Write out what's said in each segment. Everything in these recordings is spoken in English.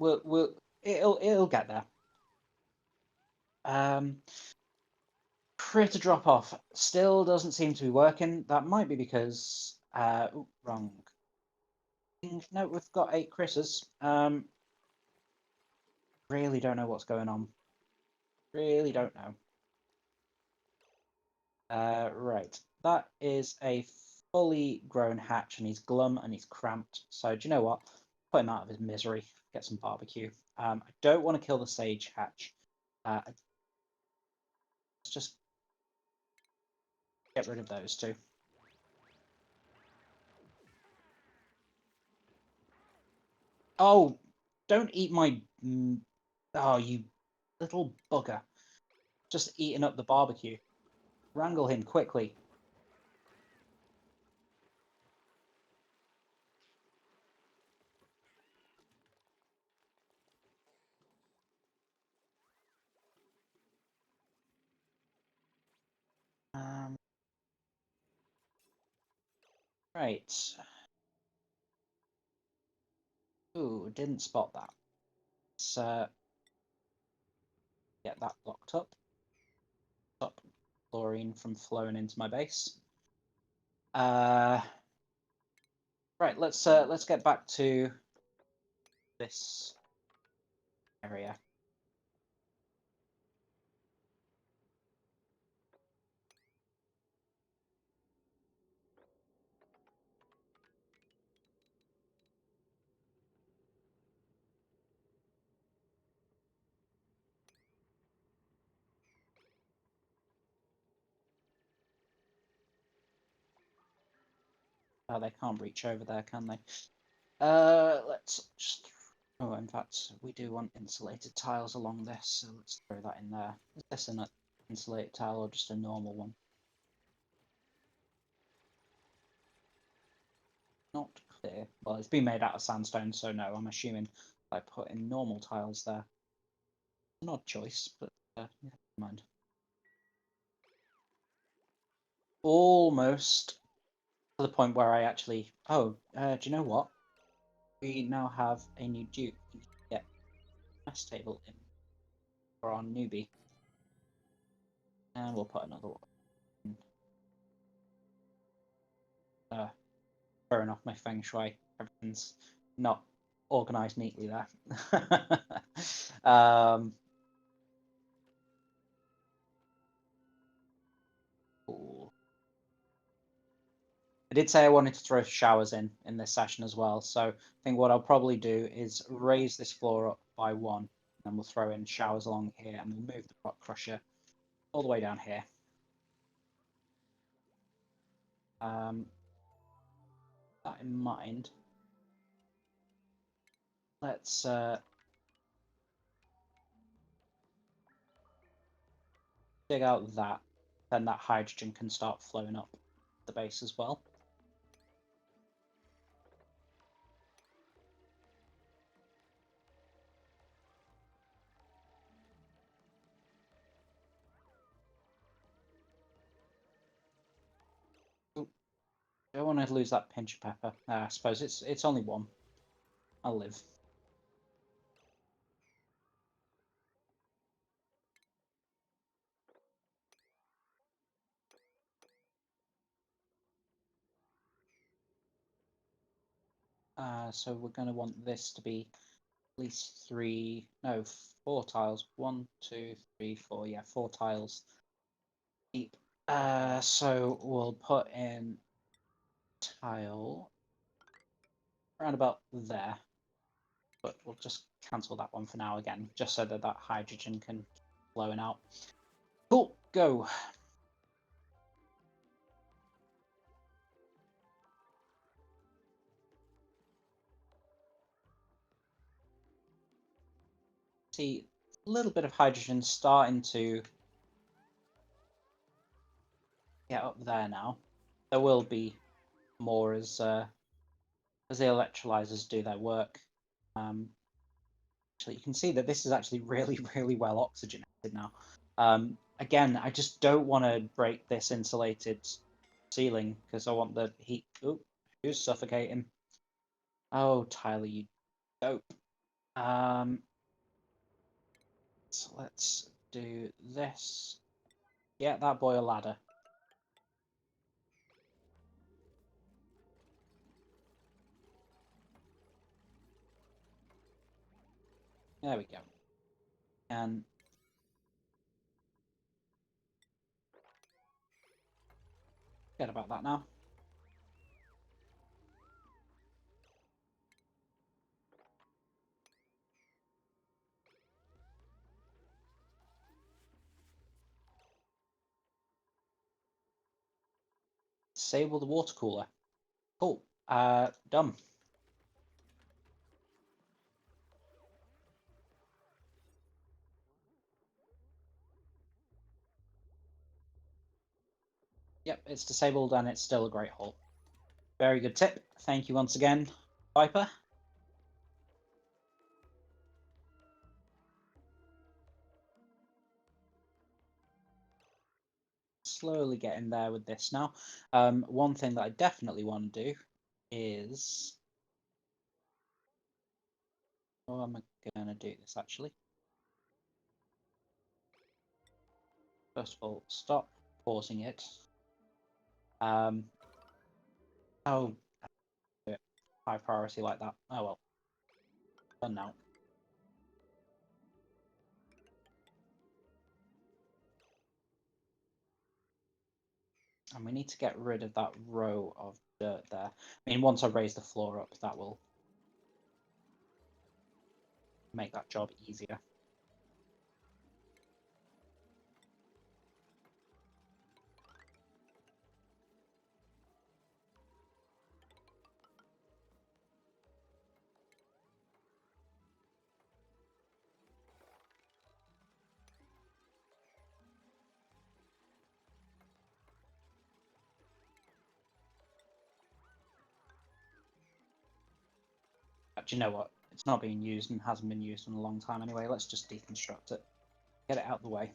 It'll get there. Critter drop off still doesn't seem to be working. That might be because wrong. No, we've got 8 critters. Really don't know what's going on. Really don't know. Right, that is a fully grown hatch, and he's glum and he's cramped. So do you know what? Put him out of his misery. Get some barbecue. I don't want to kill the sage hatch. Let's just get rid of those two. Oh, don't eat my... Oh, you little bugger. Just eating up the barbecue. Wrangle him quickly. Right. Ooh, didn't spot that. Let's get that blocked up. Stop chlorine from flowing into my base. Right, let's get back to this area. Oh, they can't reach over there, can they? Let's just... Oh, in fact, we do want insulated tiles along this, so let's throw that in there. Is this an insulated tile or just a normal one? Not clear. Well, it's been made out of sandstone, so no, I'm assuming I put in normal tiles there. An odd choice, but yeah, never mind. Almost to the point where I actually... Oh, do you know what? We now have a new dupe. We need to get a mess table in for our newbie. And we'll put another one in. Throwing off my feng shui. Everything's not organised neatly there. Cool. I did say I wanted to throw showers in this session as well, so I think what I'll probably do is raise this floor up by 1, and then we'll throw in showers along here, and we'll move the rock crusher all the way down here. That in mind, let's dig out that, then that hydrogen can start flowing up the base as well. I don't want to lose that pinch of pepper. I suppose it's only 1. I'll live. So we're going to want this to be at least 4 tiles. 1, 2, 3, 4. Yeah, 4 tiles deep. So we'll put in tile around about there, but we'll just cancel that one for now again, just so that hydrogen can keep flowing out. Cool, go. See a little bit of hydrogen starting to get up there now. There will be more as the electrolyzers do their work. Actually, you can see that this is actually really, really well oxygenated now. Again, I just don't want to break this insulated ceiling because I want the heat. Oh, who's suffocating? Oh, Tyler, you dope. So let's do this. Yeah, that boy a ladder. There we go. And forget about that now. Disable the water cooler. Cool. Done. Yep, it's disabled and it's still a great haul. Very good tip. Thank you once again, Viper. Slowly getting there with this now. One thing that I definitely want to do is... Oh, am I going to do this actually? First of all, stop pausing it. Oh, high priority like that. Oh well, done now. And we need to get rid of that row of dirt there. I mean, once I raise the floor up, that will make that job easier. But you know what? It's not being used and hasn't been used in a long time anyway. Let's just deconstruct it. Get it out of the way.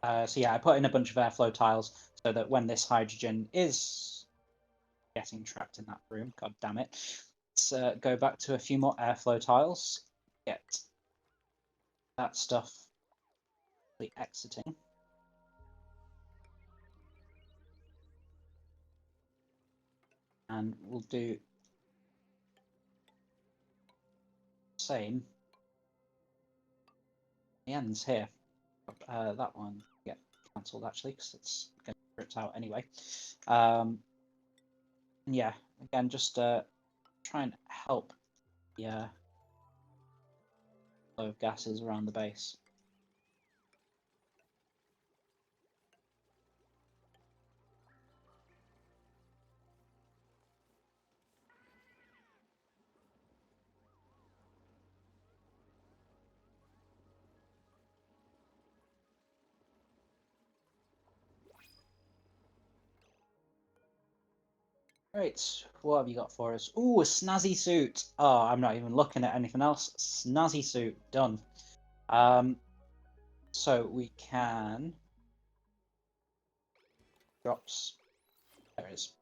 So yeah, I put in a bunch of airflow tiles so that when this hydrogen is getting trapped in that room, god damn it, let's go back to a few more airflow tiles, get that stuff exiting. And we'll do the same. The ends here. That one get cancelled actually because it's going to be ripped out anyway. Yeah, again, just try and help the flow of gases around the base. Right, what have you got for us? Ooh, a snazzy suit. Oh, I'm not even looking at anything else. Snazzy suit, done. So we can drops. There it is.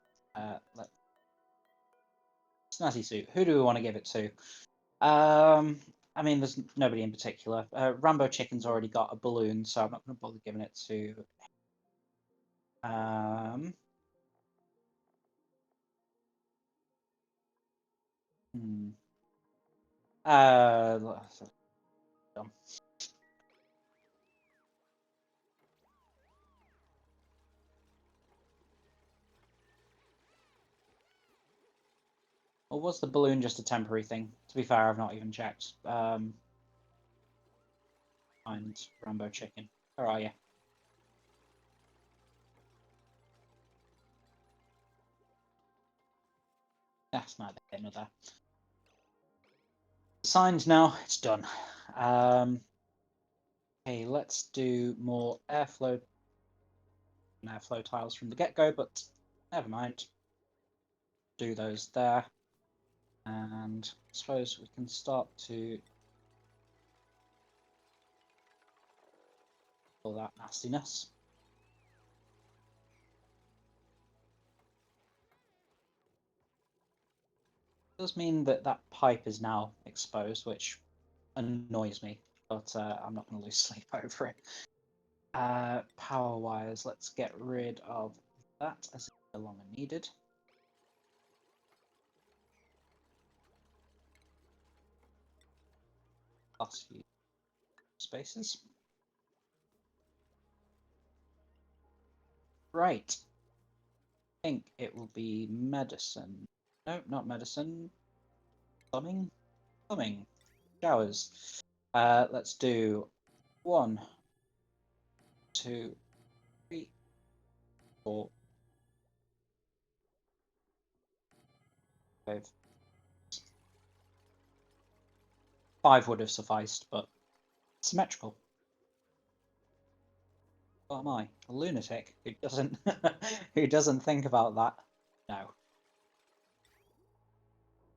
Snazzy suit. Who do we want to give it to? I mean, there's nobody in particular. Rambo Chicken's already got a balloon, so I'm not going to bother giving it to. Hmm. Dumb. Or was the balloon just a temporary thing? To be fair, I've not even checked. Find Rambo Chicken. Where are you? That's not there, not there. Signed now. It's done. Okay, let's do more airflow tiles from the get-go, but never mind. Do those there. And I suppose we can start to all that nastiness. does mean that that pipe is now exposed, which annoys me, but I'm not going to lose sleep over it. Power wires, let's get rid of that as it's no longer needed. Last few spaces. Right. I think it will be medicine. No, not medicine. Plumbing? Plumbing. Showers. Let's do 1, 2, 3, 4, 5. 5 would have sufficed, but symmetrical. What am I? A lunatic who doesn't who doesn't think about that? No.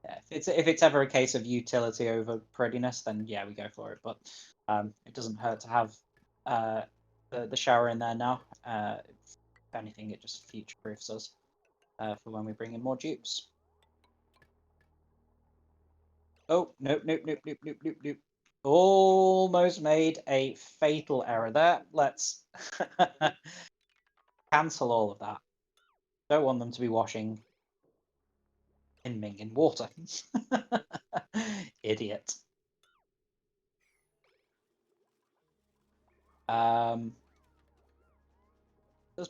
Yeah, if it's ever a case of utility over prettiness, then yeah, we go for it. But it doesn't hurt to have the shower in there now. If anything, it just future proofs us for when we bring in more dupes. Oh, nope, nope, nope, nope, nope, nope, nope. Almost made a fatal error there. Let's cancel all of that. Don't want them to be washing in Mingin water. Idiot. Does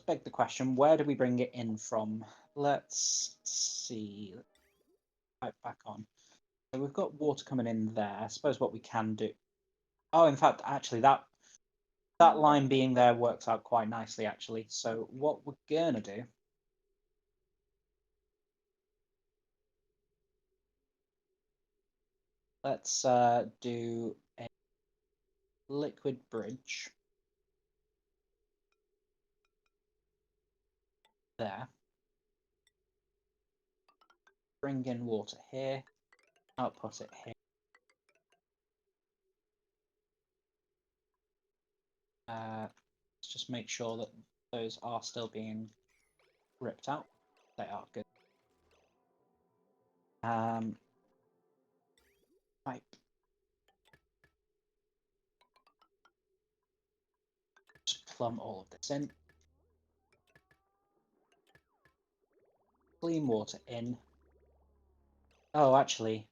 beg the question, where do we bring it in from? Let's see. Right, back on. So we've got water coming in there. I suppose what we can do. Oh, in fact, actually, that line being there works out quite nicely, actually. So what we're gonna do. Let's do a liquid bridge there. Bring in water here. Output it here. Let's just make sure that those are still being ripped out. They are good. Pipe. Just plumb all of this in. Clean water in. Oh, actually.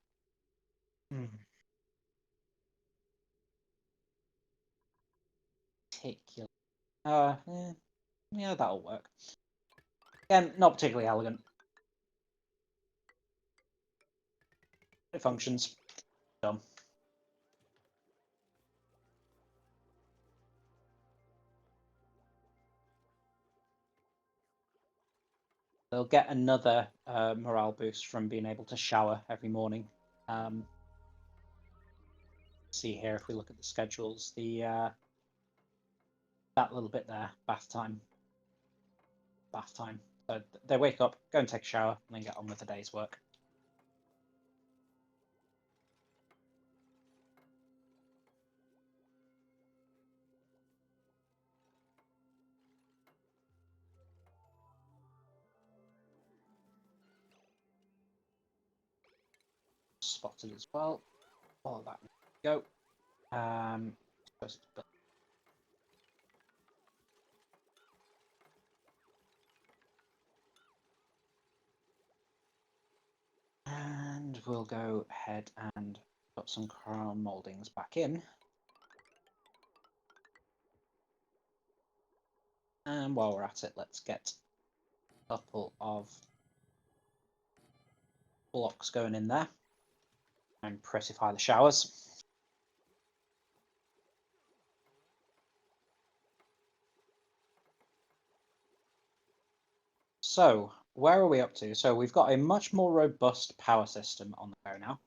Particular. Yeah, that'll work. Again, not particularly elegant. It functions. Dumb. They'll get another morale boost from being able to shower every morning. See here, if we look at the schedules, that little bit there, bath time. So they wake up, go and take a shower, and then get on with the day's work. Spotted as well. All of that. Go. And we'll go ahead and put some crown moldings back in. And while we're at it, let's get a couple of blocks going in there and prettify the showers. So where are we up to? So we've got a much more robust power system on the go now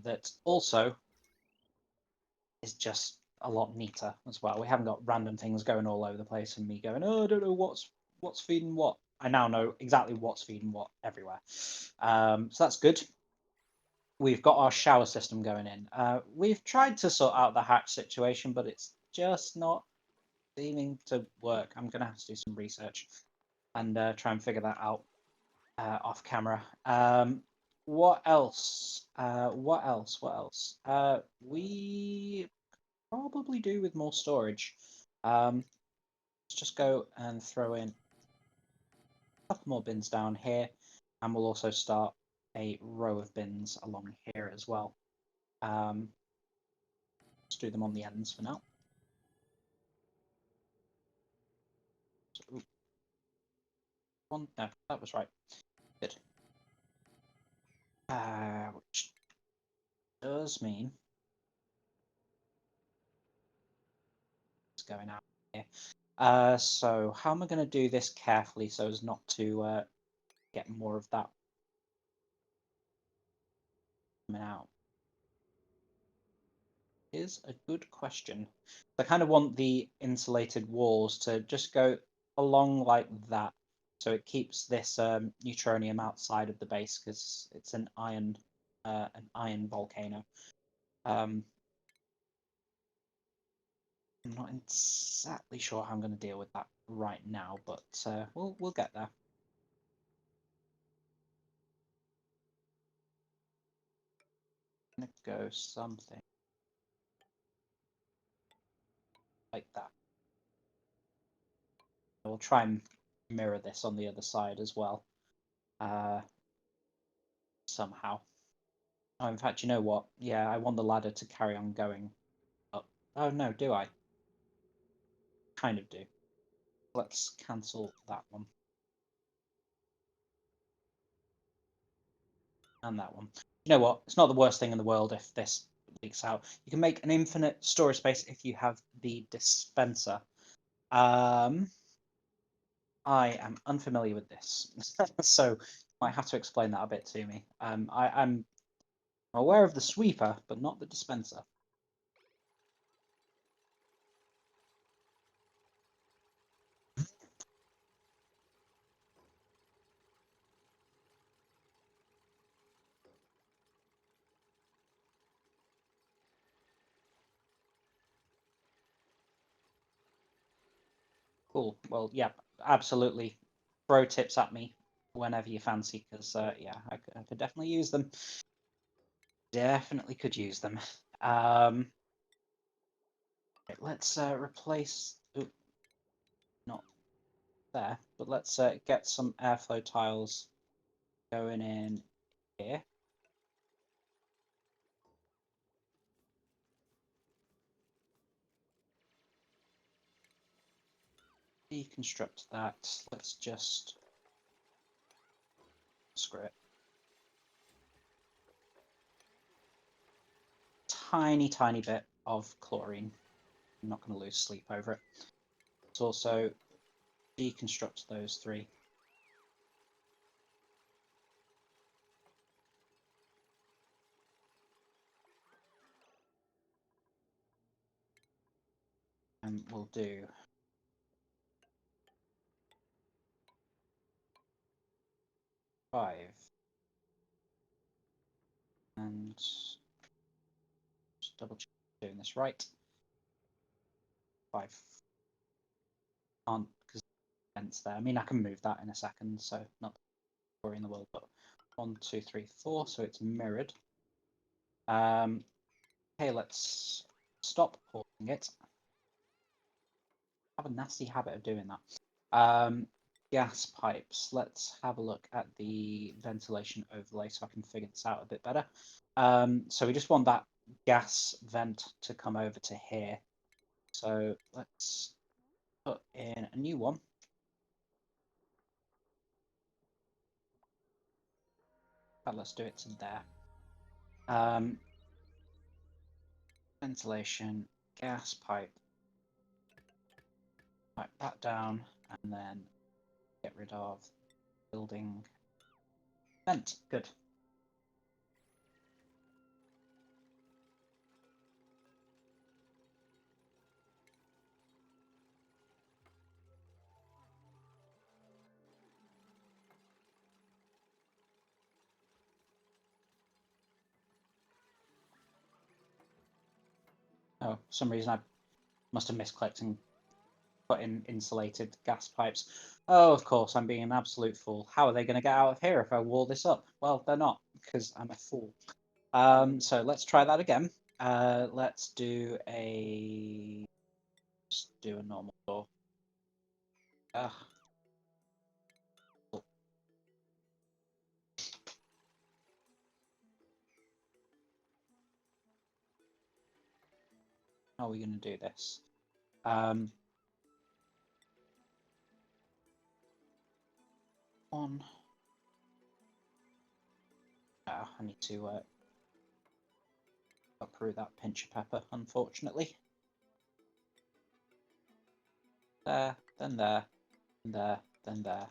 that also is just a lot neater as well. We haven't got random things going all over the place and me going, oh, I don't know what's feeding what. I now know exactly what's feeding what everywhere. So that's good. We've got our shower system going in. We've tried to sort out the hatch situation, but it's just not seeming to work. I'm going to have to do some research and try and figure that out off camera. What else? What else? What else? We probably do with more storage. Let's just go and throw in a couple more bins down here, and we'll also start a row of bins along here as well. Let's do them on the ends for now. So, one, no, that was right. Good. Which does mean it's going out here. So how am I going to do this carefully so as not to get more of that coming out? Is a good question. I kind of want the insulated walls to just go along like that, so it keeps this neutronium outside of the base because it's an iron volcano. I'm not exactly sure how I'm going to deal with that right now, but we'll get there. I'm gonna go something like that. We'll try and mirror this on the other side as well, somehow. Oh, in fact, you know what? Yeah, I want the ladder to carry on going up. Oh no, do I? Kind of do. Let's cancel that one. And that one. You know what? It's not the worst thing in the world if this leaks out. You can make an infinite storage space if you have the dispenser. I am unfamiliar with this, so you might have to explain that a bit to me. I'm aware of the sweeper, but not the dispenser. Cool. Well, yeah, absolutely. Throw tips at me whenever you fancy, because yeah, I could definitely use them. Definitely could use them. Let's replace. Ooh, not there, but let's get some airflow tiles going in here. Deconstruct that. Let's just screw it. Tiny bit of chlorine. I'm not going to lose sleep over it. Let's also deconstruct those three. And we'll do five. And just double check doing this right. Five. Aren't because fence there. I mean, I can move that in a second, so not the worry in the world. But 1, 2, 3, 4, so it's mirrored. Okay, let's stop pausing it. I have a nasty habit of doing that. Gas pipes. Let's have a look at the ventilation overlay so I can figure this out a bit better. So we just want that gas vent to come over to here. So let's put in a new one. But let's do it to there. Ventilation, gas pipe. Pipe that down, and then get rid of building vent. Good. Oh, for some reason I must have misclicked and put in insulated gas pipes. Oh, of course, I'm being an absolute fool. How are they going to get out of here if I wall this up? Well, they're not. because I'm a fool. So let's try that again. Let's do a just do a normal door. Cool. How are we going to do this? One. I need to uproot that pinch of pepper, unfortunately. There, then there, there, then there.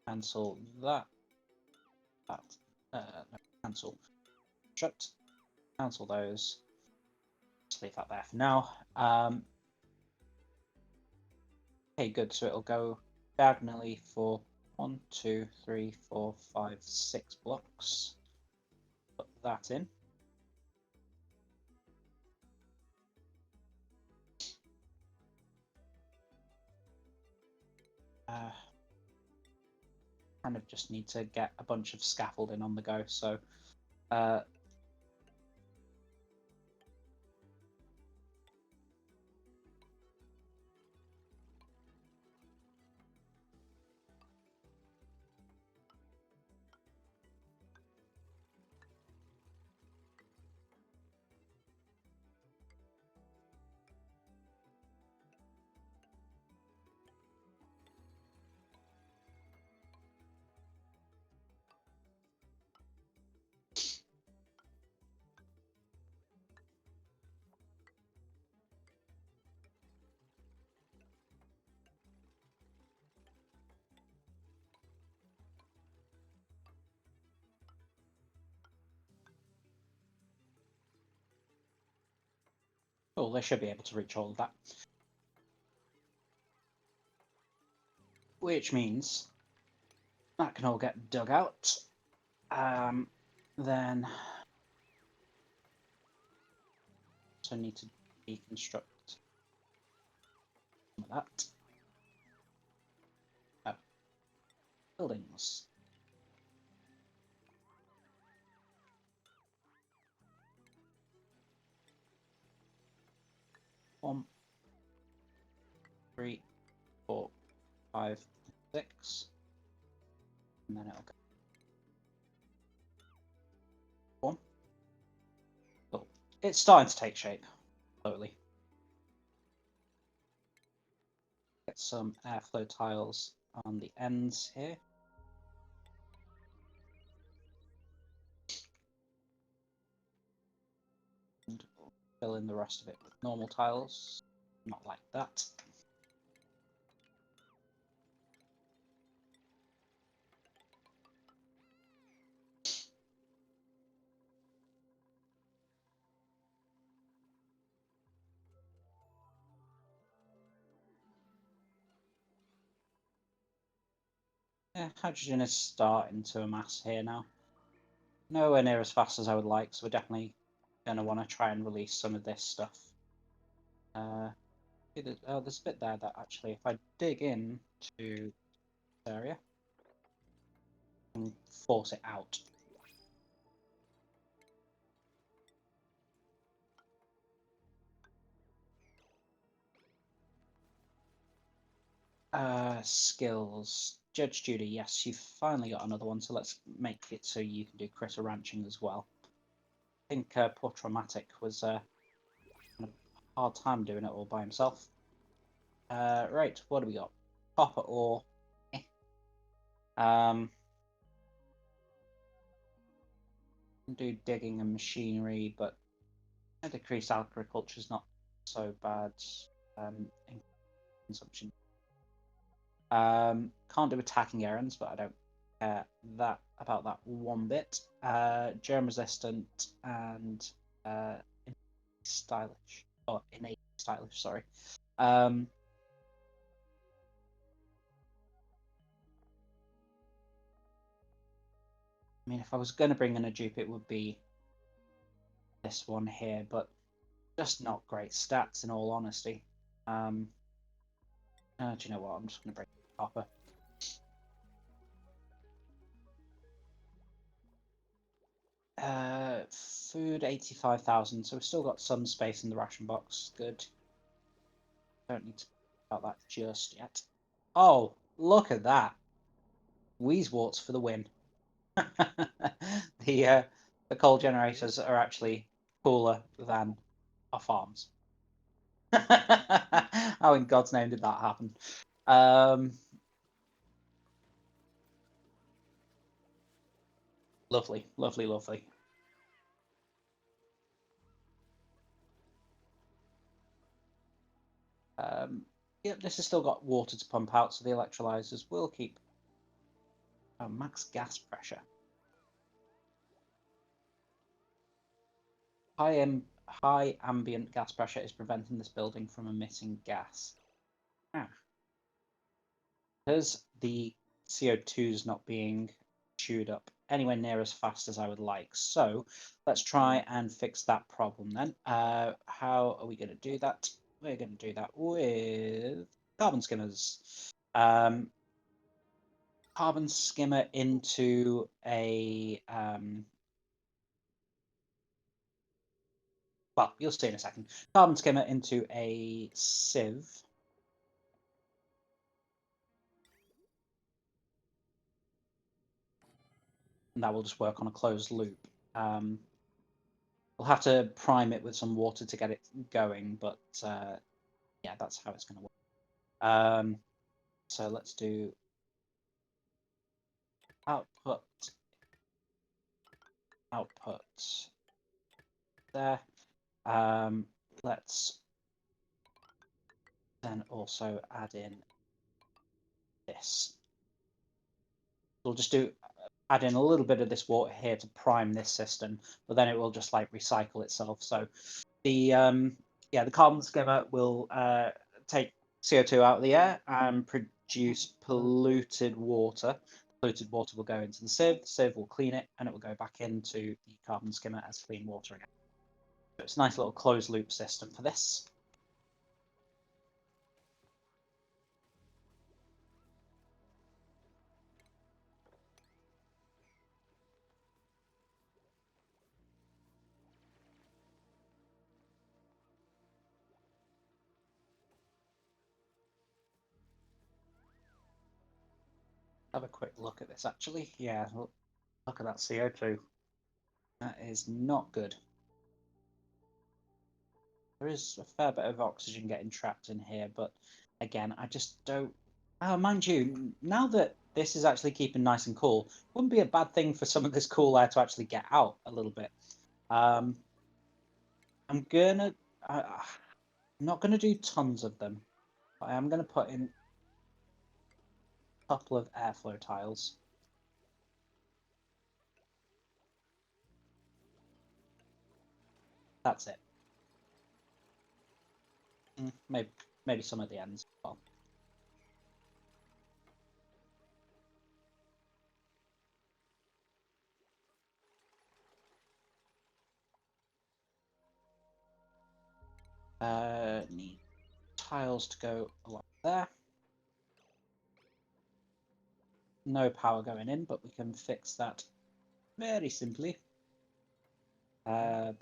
Cancel that. That. No, cancel. Shut. Cancel those. Just leave that there for now. Okay, good. So it'll go diagonally for 1, 2, 3, 4, 5, 6 blocks. Put that in. Kind of just need to get a bunch of scaffolding on the go. So oh, they should be able to reach all of that. Which means that can all get dug out. Then so I need to deconstruct some of that. Buildings. One, 3, 4, 5, 6. And then it'll go. One. Cool. It's starting to take shape slowly. Get some airflow tiles on the ends here. And fill in the rest of it with normal tiles. Not like that. Yeah, hydrogen is starting to amass here now. Nowhere near as fast as I would like, so we're definitely going to want to try and release some of this stuff. There's a bit there that actually, if I dig into this area, I can force it out. Skills. Judge Judy, yes, you've finally got another one, so let's make it so you can do critter ranching as well. I think poor Traumatic was kind of a hard time doing it all by himself. Right, what do we got? Copper ore. Do digging and machinery, but decreased agriculture is not so bad in consumption. Can't do attacking errands, but I don't care about that one bit. Germ resistant and stylish, or innate stylish. Sorry. I mean, if I was going to bring in a dupe, it would be this one here, but just not great stats in all honesty. Do you know what? I'm just going to bring in copper. 。 . 。 . . . . . . . . . . . . . . . . . . . . . . . . . . . . . . . . . . . . . . . . . . . . . . . . . . . Food 85,000, so we've still got some space in the ration box. Good. Don't need to think about that just yet. Oh, look at that. Wheezeworts for the win. The coal generators are actually cooler than our farms. How in God's name did that happen? Lovely, lovely, lovely. Yep, this has still got water to pump out, so the electrolyzers will keep max gas pressure. High ambient gas pressure is preventing this building from emitting gas. Because the CO2 is not being chewed up anywhere near as fast as I would like. So let's try and fix that problem then. How are we going to do that? We're going to do that with carbon skimmers. Carbon skimmer into a well, you'll see in a second. Carbon skimmer into a sieve. And that will just work on a closed loop. We'll have to prime it with some water to get it going, but yeah, that's how it's going to work. So let's do output there. Let's then also add in this. We'll just add in a little bit of this water here to prime this system, but then it will just like recycle itself. So the the carbon skimmer will take CO2 out of the air and produce polluted water. Polluted water will go into the sieve will clean it, and it will go back into the carbon skimmer as clean water again. So it's a nice little closed loop system for this. Have a quick look at this actually. Yeah, look at that CO2. That is not good. There is a fair bit of oxygen getting trapped in here, but again, I just don't. Mind you, now that this is actually keeping nice and cool, wouldn't be a bad thing for some of this cool air to actually get out a little bit. I'm not gonna do tons of them, but I am gonna put in a couple of airflow tiles. That's it. Maybe some at the ends as well. Need tiles to go along there. No power going in, but we can fix that very simply. Power.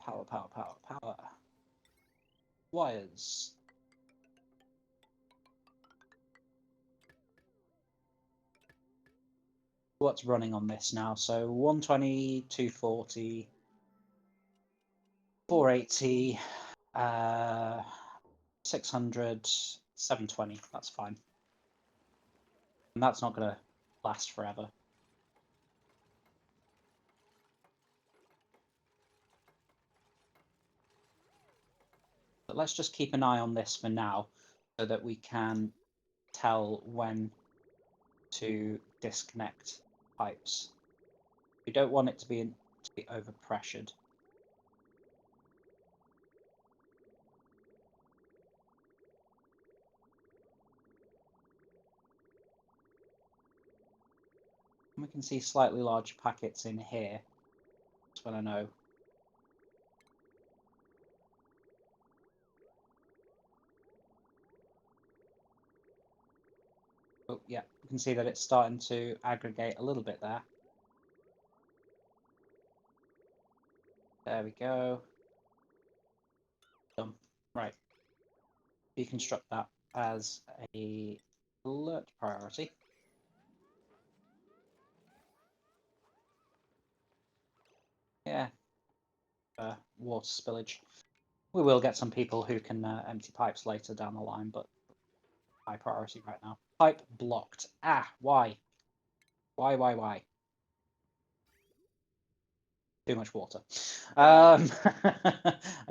Wires. What's running on this now? So 120, 240, 480, 600, 720. That's fine. And that's not going to last forever. But let's just keep an eye on this for now so that we can tell when to disconnect pipes. We don't want it to be overpressured. We can see slightly larger packets in here. That's when I know. Oh, yeah, you can see that it's starting to aggregate a little bit there. There we go. Done. Right. Deconstruct that as a alert priority. Yeah. Water spillage. We will get some people who can empty pipes later down the line, but high priority right now. Pipe blocked. Ah, why? Why? Too much water. I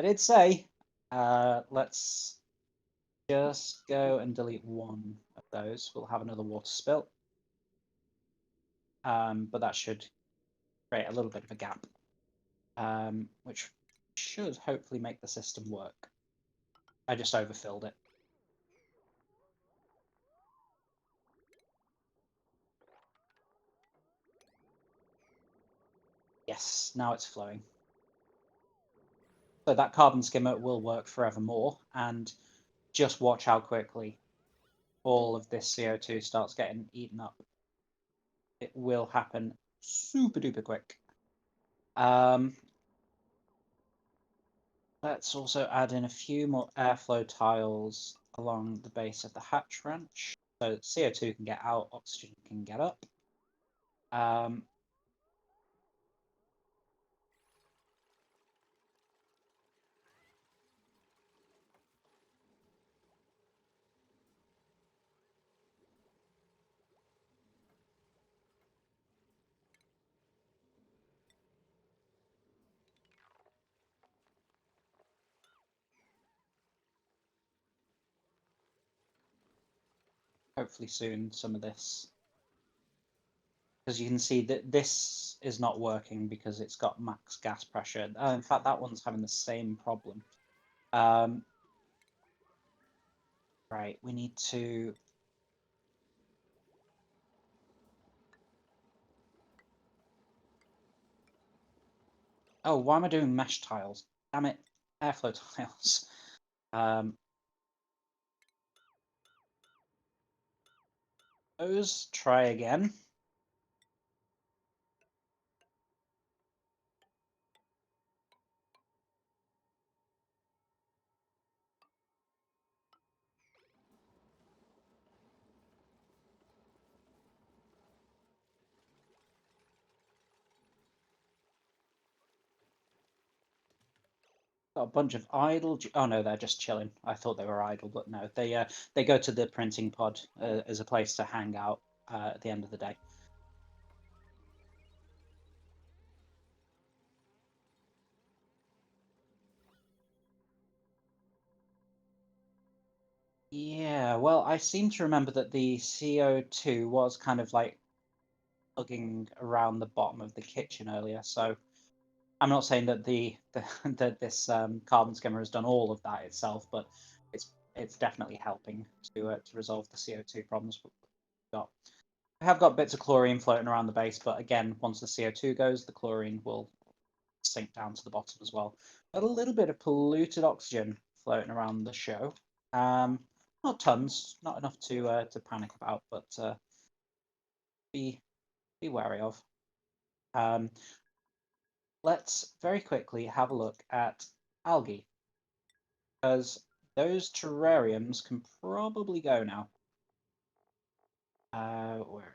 did say, let's just go and delete one of those. We'll have another water spill. But that should create a little bit of a gap, which should hopefully make the system work. I just overfilled it. Yes, now it's flowing. So that carbon skimmer will work forevermore, and just watch how quickly all of this CO2 starts getting eaten up. It will happen super duper quick. Let's also add in a few more airflow tiles along the base of the hatch wrench, so that CO2 can get out, oxygen can get up. Hopefully soon some of this, because you can see that this is not working because it's got max gas pressure. In fact, that one's having the same problem. Right, we need to... Oh, why am I doing mesh tiles? Damn it, airflow tiles. Those, try again. Got a bunch of idle. Oh no, they're just chilling. I thought they were idle, but no, they go to the printing pod as a place to hang out at the end of the day. Yeah, well, I seem to remember that the CO2 was kind of like plugging around the bottom of the kitchen earlier. So I'm not saying that that this carbon skimmer has done all of that itself, but it's definitely helping to resolve the CO2 problems we've got. I have got bits of chlorine floating around the base, but again, once the CO2 goes, the chlorine will sink down to the bottom as well. Got a little bit of polluted oxygen floating around the show. Not tons, not enough to panic about, but be wary of. Let's very quickly have a look at algae, because those terrariums can probably go now. Where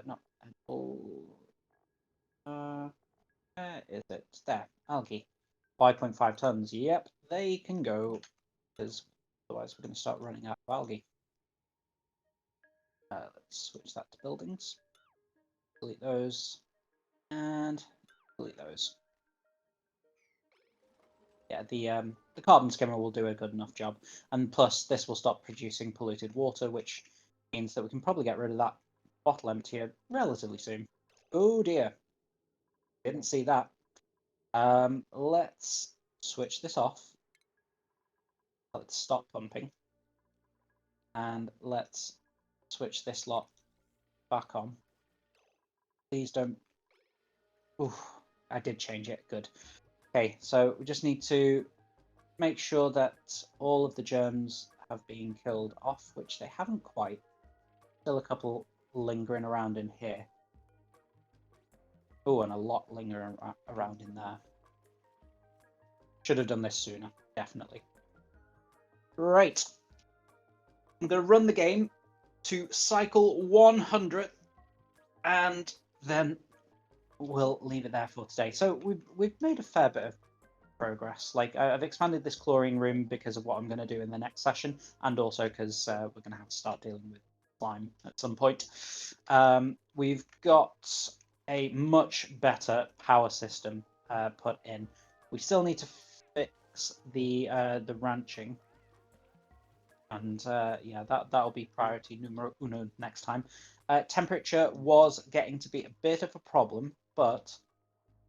not where is it? There, algae. 5.5 tons. Yep, they can go, because otherwise we're going to start running out of algae. Let's switch that to buildings. Delete those, and delete those. Yeah, the carbon skimmer will do a good enough job, and plus this will stop producing polluted water, which means that we can probably get rid of that bottle emptier relatively soon. Oh dear, didn't see that. Let's switch this off. Let's stop pumping, and let's switch this lot back on. Please don't... Ooh, I did change it, good. Okay, so we just need to make sure that all of the germs have been killed off, which they haven't quite. Still a couple lingering around in here. Oh, and a lot lingering around in there. Should have done this sooner, definitely. Right. I'm going to run the game to cycle 100, and then we'll leave it there for today. So we've made a fair bit of progress. Like I've expanded this chlorine room because of what I'm going to do in the next session, and also because we're going to have to start dealing with slime at some point. We've got a much better power system put in. We still need to fix the ranching, and yeah, that'll be priority numero uno next time. Temperature was getting to be a bit of a problem, but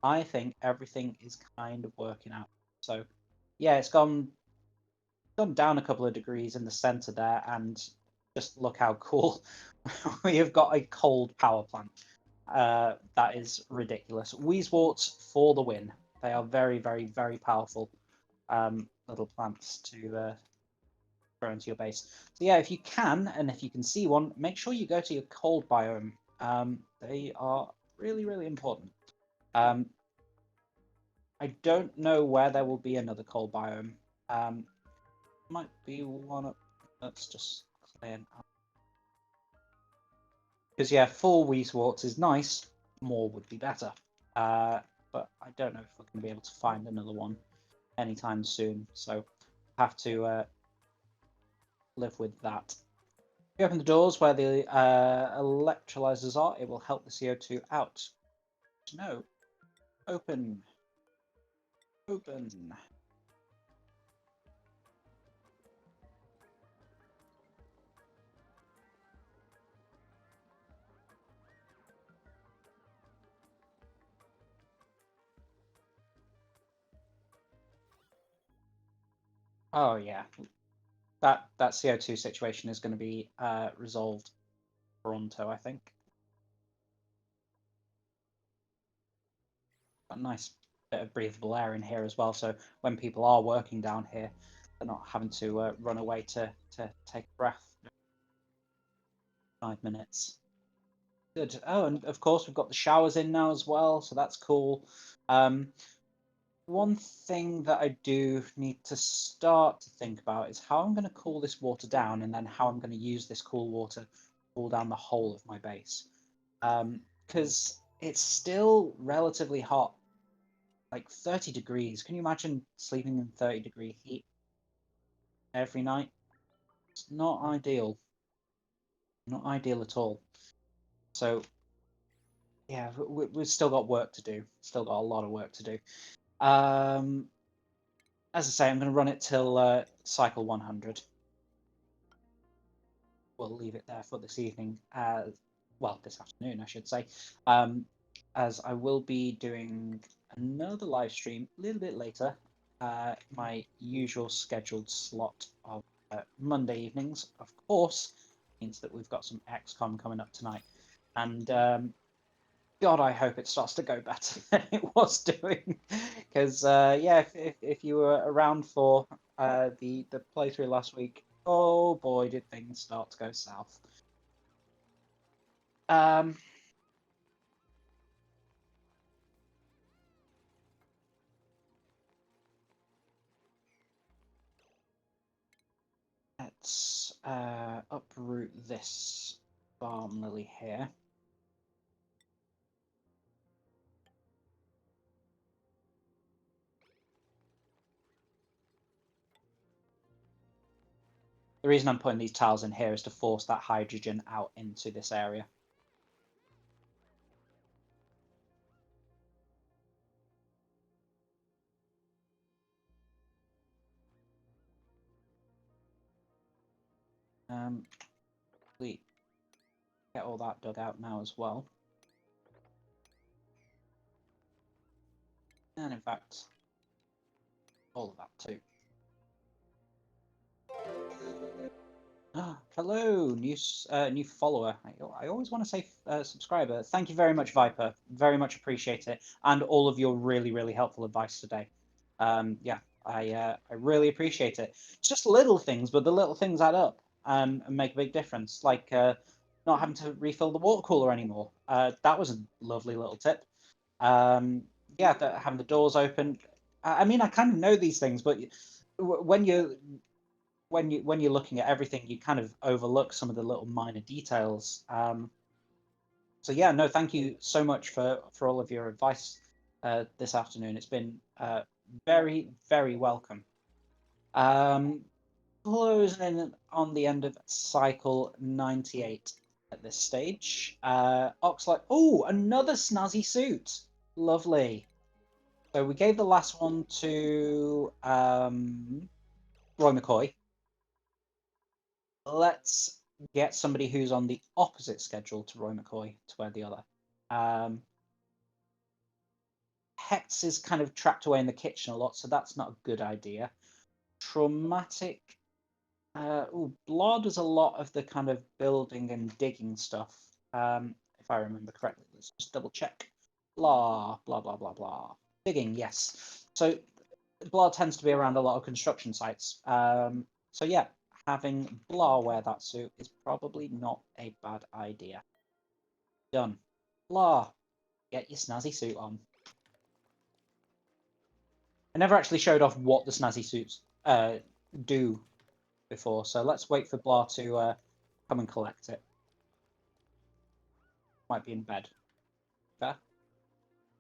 I think everything is kind of working out. So yeah, it's gone down a couple of degrees in the center there, and just look how cool we have got a cold power plant. That is ridiculous. Wheezeworts for the win. They are very, very, very powerful little plants to throw into your base. So yeah, if you can, and if you can see one, make sure you go to your cold biome. They are really, really important. I don't know where there will be another cold biome. Might be one up. Let's just clear up. Because yeah, 4 Wheezeworts is nice. More would be better. But I don't know if we're going to be able to find another one anytime soon. So have to live with that. If you open the doors where the electrolyzers are, it will help the CO2 out. No. Open. Open. Oh yeah. That CO2 situation is going to be resolved pronto, I think. A nice bit of breathable air in here as well, so when people are working down here, they're not having to run away to take a breath. 5 minutes. Good. Oh, and of course we've got the showers in now as well, so that's cool. One thing that I do need to start to think about is how I'm going to cool this water down, and then how I'm going to use this cool water to cool down the whole of my base. Because it's still relatively hot, like 30 degrees. Can you imagine sleeping in 30-degree heat every night? It's not ideal. Not ideal at all. So yeah, we've still got work to do. Still got a lot of work to do. As I say, I'm going to run it till cycle 100. We'll leave it there for this evening. Well, this afternoon, I should say. As I will be doing another live stream a little bit later. My usual scheduled slot of Monday evenings, of course, means that we've got some XCOM coming up tonight. And God, I hope it starts to go better than it was doing. Because yeah, if you were around for the playthrough last week, oh boy, did things start to go south. Let's uproot this balm lily here. The reason I'm putting these tiles in here is to force that hydrogen out into this area. We get all that dug out now as well. And in fact, all of that too. Hello, new follower. I always want to say subscriber. Thank you very much, Viper. Very much appreciate it, and all of your really, really helpful advice today. Yeah, I really appreciate it. It's just little things, but the little things add up and make a big difference. Like not having to refill the water cooler anymore. That was a lovely little tip. Yeah, having the doors open. I mean, I kind of know these things, but when you're looking at everything, you kind of overlook some of the little minor details. So yeah, no, thank you so much for all of your advice this afternoon. It's been very, very welcome. Closing in on the end of cycle 98 at this stage. Oxlight, oh, another snazzy suit. Lovely. So we gave the last one to Roy McCoy. Let's get somebody who's on the opposite schedule to Roy McCoy to wear the other. Hex is kind of trapped away in the kitchen a lot, so that's not a good idea. Traumatic. Blah does a lot of the kind of building and digging stuff. If I remember correctly, let's just double check. Blah, blah, blah, blah, blah. Digging, yes. So Blah tends to be around a lot of construction sites. So yeah, having Blah wear that suit is probably not a bad idea. Done. Blah, get your snazzy suit on. I never actually showed off what the snazzy suits do before, so let's wait for Blah to come and collect it. Might be in bed. Fair.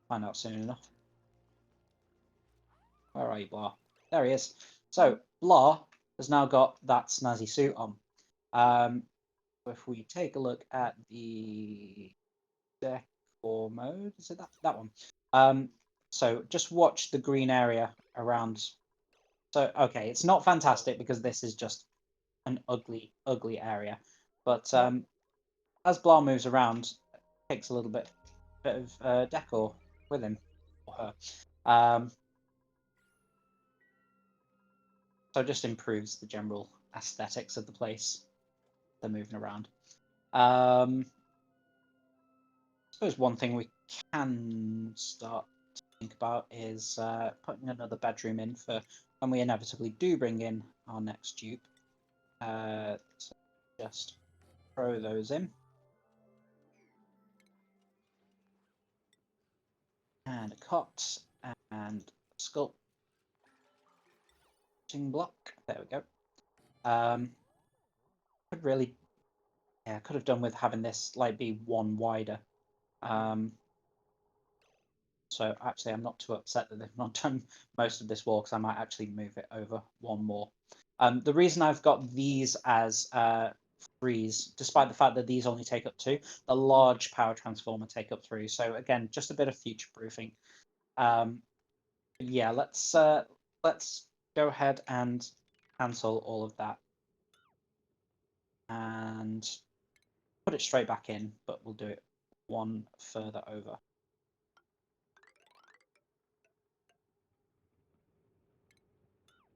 Find out soon enough. Where are you, Blah? There he is. So Blah has now got that snazzy suit on. If we take a look at the decor mode, is it that one? So just watch the green area around. So okay, it's not fantastic because this is just an ugly, ugly area. But as Blah moves around, it takes a little bit of decor with him or her. So it just improves the general aesthetics of the place. They're moving around. I suppose one thing we can start to think about is putting another bedroom in for when we inevitably do bring in our next dupe. So just throw those in. And a cot and a sculpting block. There we go. Could really, yeah, could have done with having this like be one wider. So actually, I'm not too upset that they've not done most of this wall because I might actually move it over one more. The reason I've got these as threes, despite the fact that these only take up two, the large power transformer take up three. So again, just a bit of future proofing. Yeah, let's go ahead and cancel all of that and put it straight back in, but we'll do it one further over.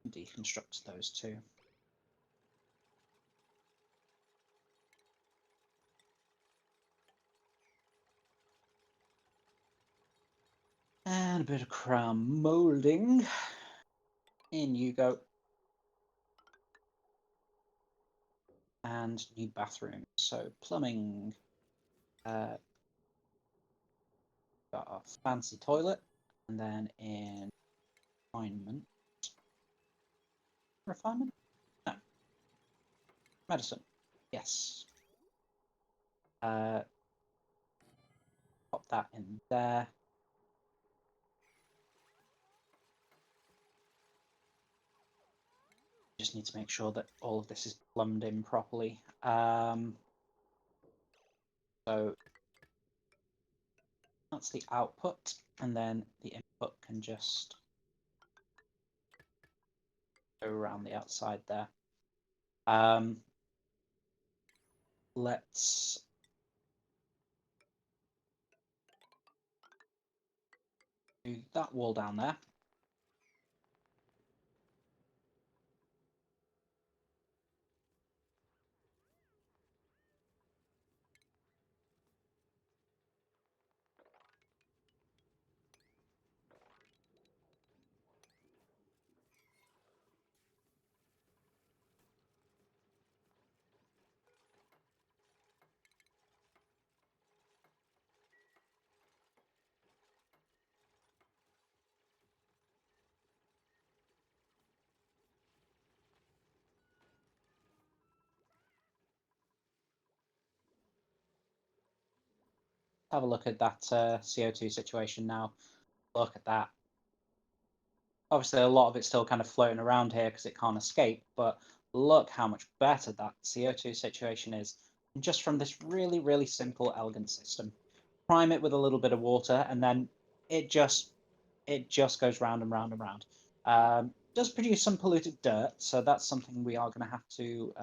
Deconstruct those two. And a bit of crown molding. In you go. And new bathroom. So plumbing. Got our fancy toilet. And then in refinement. Refinement? No. Medicine. Yes. Pop that in there. Just need to make sure that all of this is plumbed in properly. So that's the output, and then the input can just go around the outside there. Let's do that wall down there. have a look at that CO2 situation now. Look at that. Obviously, a lot of it's still kind of floating around here because it can't escape, but look how much better that CO2 situation is. And just from this really, really simple, elegant system. Prime it with a little bit of water, and then it just goes round and round and round. Does produce some polluted dirt, so that's something we are going to have to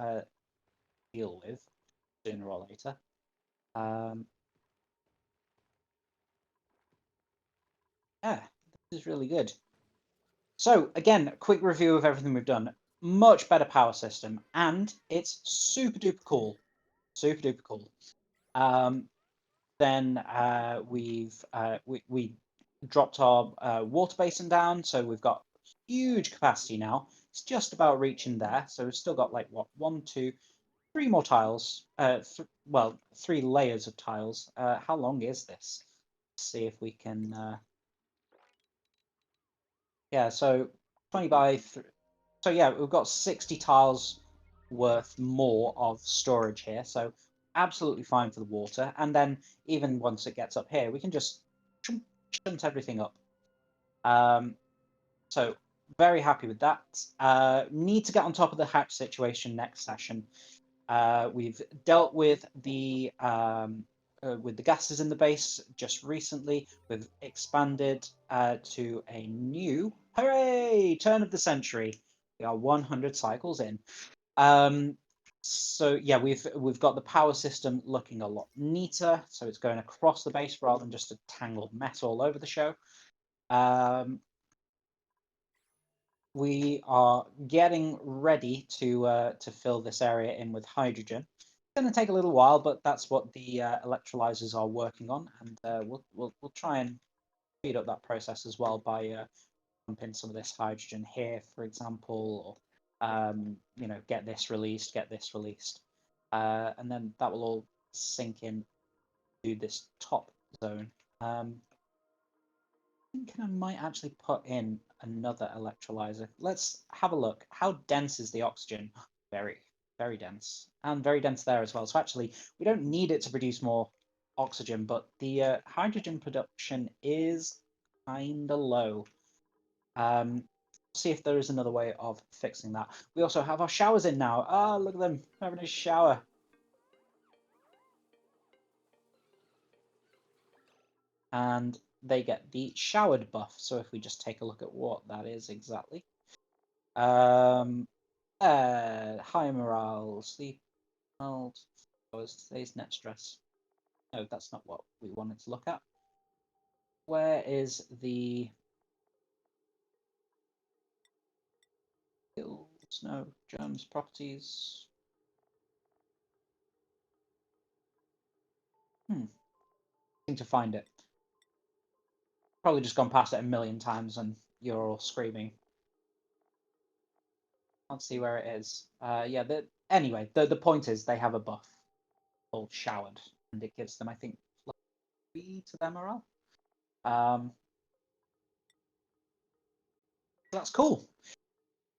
deal with sooner or later. Yeah, this is really good. So again, a quick review of everything we've done. Much better power system, and it's super duper cool. Super duper cool. Then we dropped our water basin down, so we've got huge capacity now. It's just about reaching there, so we've still got like what 1, 2, 3 more tiles. Well, 3 layers of tiles. How long is this? Let's see if we can. Yeah, so 20 by 3. So yeah, we've got 60 tiles worth more of storage here. So absolutely fine for the water. And then even once it gets up here, we can just shunt everything up. So very happy with that. Need to get on top of the hatch situation next session. We've dealt with the gases in the base just recently. We've expanded to a new, hooray, turn of the century. We are 100 cycles in. So yeah, we've got the power system looking a lot neater. So it's going across the base rather than just a tangled mess all over the show. We are getting ready to fill this area in with hydrogen. It's going to take a little while, but that's what the electrolyzers are working on, and we'll try and speed up that process as well by pumping some of this hydrogen here, for example, or get this released, and then that will all sink in to this top zone. Thinking I might actually put in another electrolyzer. Let's have a look. How dense is the oxygen? Very, very dense. And very dense there as well. So actually, we don't need it to produce more oxygen, but the hydrogen production is kind of low. See if there is another way of fixing that. We also have our showers in now. Ah, look at them having a shower. And they get the showered buff. So if we just take a look at what that is exactly. High morale, sleep, health, today's net stress. No, that's not what we wanted to look at. Where is the skills? No, germs, properties. Seem to find it. Probably just gone past it a million times and you're all screaming. Can't see where it is. Yeah, anyway, the point is they have a buff called showered, and it gives them, I think, +3 to their morale. That's cool.